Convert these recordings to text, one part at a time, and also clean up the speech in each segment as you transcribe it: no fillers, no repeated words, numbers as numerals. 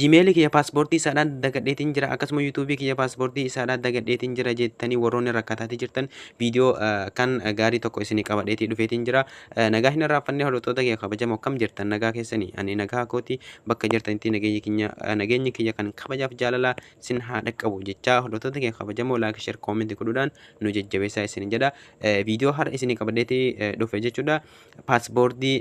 Gmail kiyya paaspoortii isaadhaan dagadheetiin jira akkasuma yuutuubii kiyya paaspoortii isaadhaan dagadheetiin jira jettanii warroonni rakkataatii jirtan viidiyoo kan gaarii tokko isinii qabadheetii dhufeetiin jira. Nagaa hin irraanfanne hordoftoota kiyya kabajamoo akkam jirtan nagaa keessanii ani nagaa kooti bakka jirtanitti nageenyi kiyya kan kabajaaf jaalalaa sin haa dhaqqabu jechaa hordoftoota kiyya kabajamoo laayik sheer koomentii godhuudhaan nu jajjabeessaa isin jedha. Viidiyoo har'a isinii qabadheetii dhufe jechuudha. Paaspoortii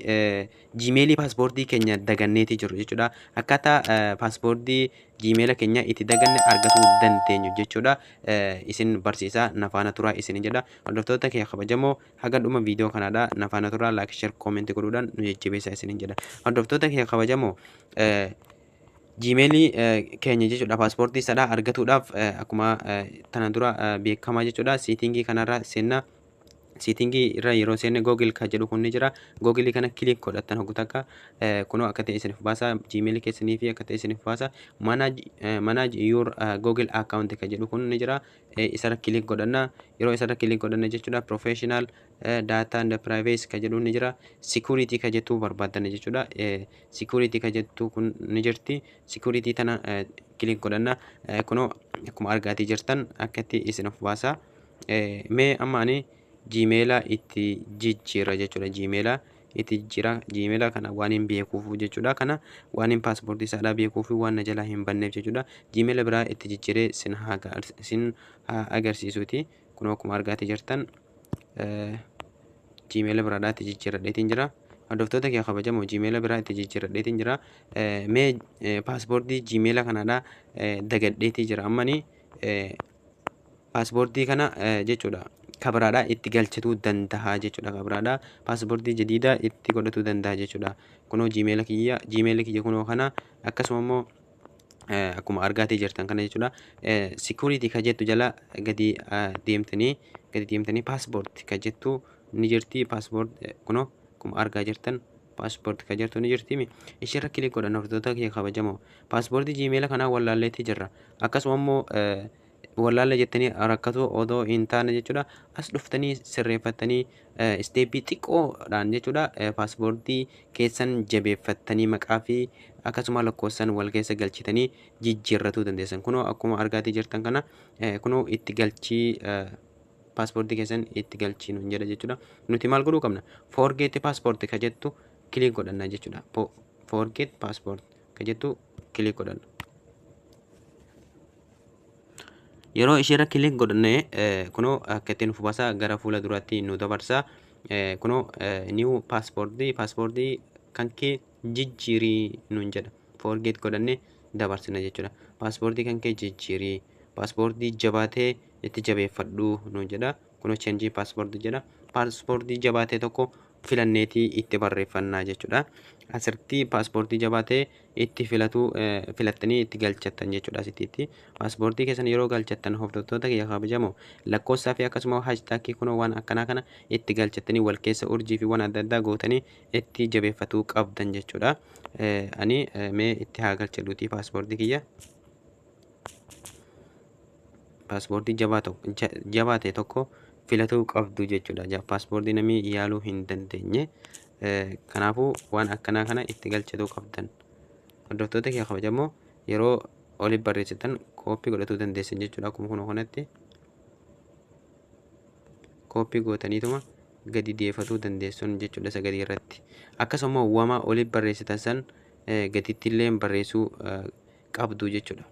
Gmailii paaspoortii keenya daganneetii jiru jechuudha. Akkaataa paaspoortii Gmaila keenya itti daganne argatuu dandeenyu jechuudha. Isin barsiisaa nafaana turaa isin jedha. Hordoftoota kiyya kabajamoo haga dhuma viidiyoo kanaadha nafaana turaa laayik sheer koomentii godhuudhaan nu jajjabeessaa isin jedha. Hordoftoota kiyya kabajamoo Gmailii keenya jechuudha paaspoortii sadhaa argatuudhaaf akkuma tana dura beekamaa jechuudha. Siitingii kanarra seenna. Siitingii irra yeroo seenne Google kan jedhu kun ni jira. Google kana kilik godhattan hoggu takka kunoo akka ta'e isiniif baasa. Gmail keessanii fi akka ta'e isiniif baasa. Manage your Google account kan jedhu kun ni jira. Isarra kilik godhanna. Yeroo isarra kilik godhanna jechuudha professional data and privacy kan jedhu ni jira. Security kan jettu barbaadan jechuudha. Security kan jettu kun ni jirti. Security tana kilik godhanna. Kunoo akkuma argaatii jirtan akkatti isiniif baasa. Mee amma ani Gmaila itti jijjiira jechuudha. Gmaila itti jijjiira. Gmaila kana waan hin beekuuf jechuudha. Kana waan hin paaspoortii isaadhaa beekuuf waan na jalaa hin banneef jechuudha. Gmaila biraa itti jijjiiree sin haa agarsiisuuti. Kun akkuma argaatii jirtan Gmaila biraadhaa itti jijjiiradheetiin jira. Hordoftoota kiyya kabajamoo Gmaila biraa itti jijjiiradheetiin jira. Mee paaspoortii Gmaila kanaadhaa dagadheetii jira. Ammani paaspoortii kana jechuudha. Kabiraadhaa itti galchatuu danda'a jechuudha. Kabiraadhaa paaspoortii jadiidaa itti godhatuu danda'a jechuudha. Kunoo Gmail kiyya kunoo kana akkasuma immoo akkuma argaatii jirtan kana jechuudha. Security kan jettu jala gadi deemtanii paaspoortii kan jettu ni jirti. Paaspoortii kunoo akkuma argaa jirtan paaspoortii kan jettu ni jirti. Ishirra kilik godhan hordoftoota kiyya kabajamoo paaspoortii Gmail kanaa wallaalleetii jirra. Akkasuma immoo wallaalle jettanii rakkatoo odoo hin taane jechuudha. As dhuftanii sirreeffattanii isteeppii xiqqoodhaan jechuudha. Paaspoortii keessan jabeeffattanii maqaa fi akkasuma lakkoofsan wal keessa galchitanii jijjiirratuu dandeessan. Kunoo akkuma argaatii jirtan kana kunoo itti galchii paaspoortii keessan itti galchii nuun jedha jechuudha. Nuti maal godhuu qabna? Forget paaspoortii kan jettu kilik godhanna jechuudha. Forget paaspoortii kan jettu kilik godhanna. Yeroo isheerra kilik godhanne kunoo akka ittiin fubasaa gara fuula duraatti nu dabarsa. Kunoo new paaspoortii kan kee jijjiirii nuun jedha. Forget godhanne dabarsina jechuudha. Paaspoortii kan kee jijjiirii paaspoortii jabaatee itti jabeeffadhu nuun jedha. Kunoo cheenjii paaspoortii jedha. Paaspoortii jabaatee tokko filanneetii itti barreeffannaa jechuudha. Asirratti paaspoortii jabaatee itti filattanii itti galchattan jechuudha. Asitti paaspoortii keessan yeroo galchattan hordoftoota kiyya kabajamoo lakkoofsaa fi akkasuma haashtaagii kunoo waan akkanaa kana itti galchattanii wal keessa urjii fi waan adda addaa gootanii itti jabeeffatuu qabdan jechuudha. Ani mee itti haa galchadhuutii paaspoortii kiyya. Paaspoortii jabaate tokko filatuu qabdu jechuudha. Paaspoortii namni yaaluu hin dandeenye. Kanaafuu waan akkanaa kana itti galchatuu qabdan. Hordoftoota kiyya kabajamoo yeroo oliif barreessitan kooppii godhatuu dandeessan jechuudha. Akkuma kunoo kanatti kooppii gootaniituma gadi deeffatuu dandeessun jechuudha isa gadii irratti. Akkasuma wama oliif barreessitan san gadittillee barreessuu qabdu jechuudha.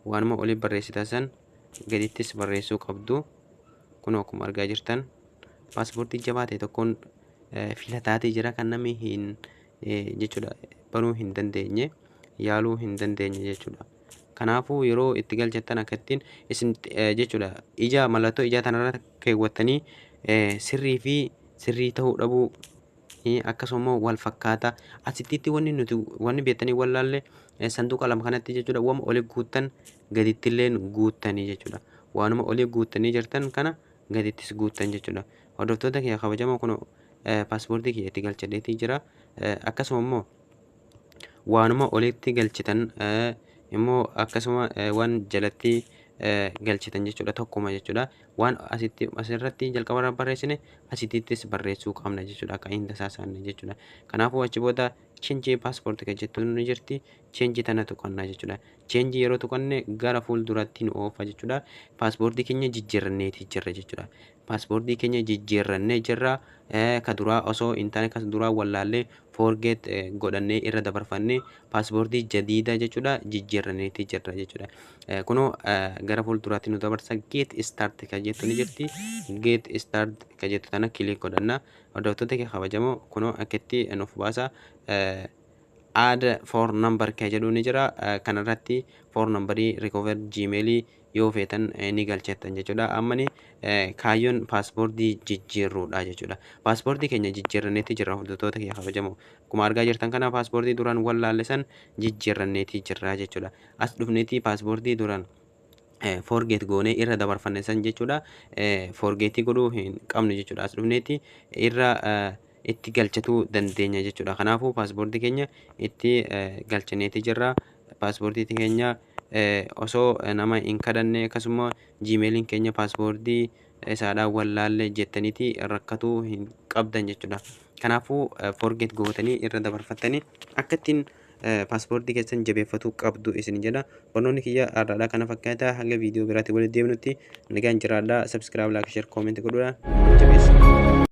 Waanuma oliif barreessitan san gadittis barreessuu qabdu. Kunoo akkuma argaa jirtan paaspoortii jabaate tokkoon filataatii jira kan namni hin jechuudha banuu hin dandeenye yaaluu hin dandeenye jechuudha. Kanaafuu yeroo itti galchattan akkattiin isin jechuudha ija mallattoo ijaa tanarra keewwattanii sirrii fi sirrii ta'uu dhabuu akkasuma wal fakkaata asitti wanni beektanii wallaalle sanduuqa lama kanatti jechuudha. Wama olii guuttan gadittillee guuttanii jechuudha. Waanuma olii guuttanii jirtan kana gadittis guuttan jechuudha. Hordoftoota kiyya kabajamoo kun paaspoortii kiyya itti galchadheetii jira. Akkasuma immoo waanuma olitti galchitan immoo akkasuma waan jalatti galchitan jechuudha tokkuma jechuudha. Waan asitti asirratti jalqaba barreessine asittis barreessuu qabna jechuudha akka hin tasaasaanne jechuudha. Kanaafuu achi booda cheenjii paaspoortii kan jettu ni jirti. Cheenjii tana tuqannaa jechuudha. Cheenjii yeroo tuqanne gara fuulduratti nu oofa jechuudha. Paaspoortii keenya jijjiirranneeti jirra jechuudha. Paaspoortii keenya jijjiirrannee jirra. Ka duraa osoo hin taane kas duraa wallaallee forget godhannee irra dabarfannee paaspoortii jadiida jechuudha jijjiirranneeti jirra jechuudha. Kunoo gara fuulduraatti nu dabarsa get start kan jettu ni jirti. Get start kan jettu tana kilik godhanna. Hordoftoota kee kabajamoo kunoo akkatti nuuf baasa. Add phone number kan jedhu ni jira. Kanarratti phone numberii recover gmailii yoo feetan ni galchattan jechuudha. Ammani kaayyoon paaspoortii jijjiirruudha jechuudha. Paaspoortii keenya jijjiirranneeti jirra hordoftoota kee kabajamoo. Akkuma argaa jirtan kana paaspoortii duraan wallaallesan jijjiirranneeti jirra jechuudha. As dhufneeti paaspoortii duraan forget goonee irra dabarfanne san jechuudha. Forgetii godhuu hin qabnu jechuudha. As dhufneeti irra itti galchachuu dandeenya jechuudha. Kanaafuu paaspoortii keenya itti galchineeti jirra. Paaspoortii keenya osoo nama hin kadhanne akkasuma gmailiin keenya paaspoortii isaadhaan wallaalle jettaniiti rakkatuu hin qabdan jechuudha. Kanaafuu forget gootanii irra dabarfattanii akka ittiin paaspoortii keessan jabeeffachuu qabdu isin jedha. Barnoonni kiyya har'aadhaa kana fakkaata. Hanga viidiyoo biraatti walitti deebinutti nagaan jiraadhaa. Subscribe, like, share, comment godhuudhaan jabeessaa.